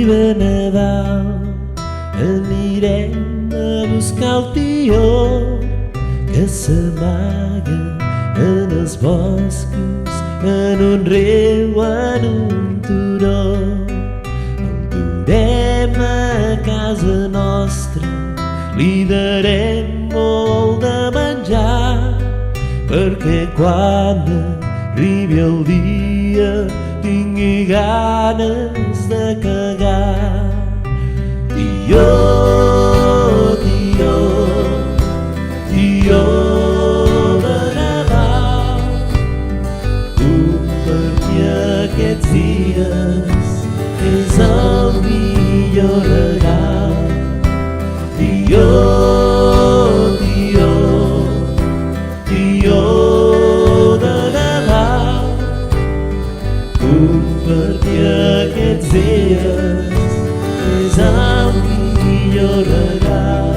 arriba Nadal anirem a buscar el tió que s'amaga en els boscos, en un riu, en un turó. El durem a casa nostra, li darem molt de menjar, perquè quan arribi el dia tingui ganes de cagar. Tió, tió, tió de Nadal, compartir aquests dies és el millor regal. Tió, tió, tió de Nadal, compartir aquests dies és el millor regal.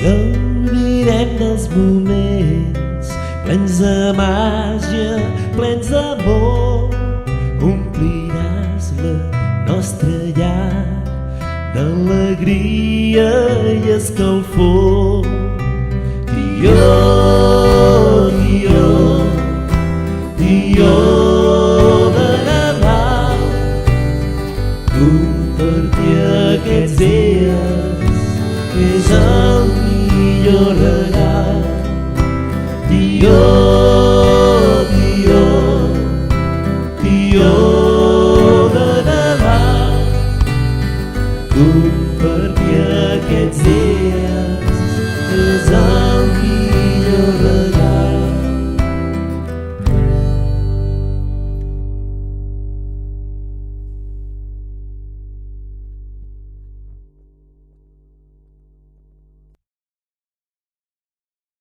Gaudirem dels moments plens de màgia, plens d'amor. Ompliràs la nostra llar d'alegria i escalfor. Tió, tió, tió de Nadal, compartir aquests dies és el millor regal. Tió,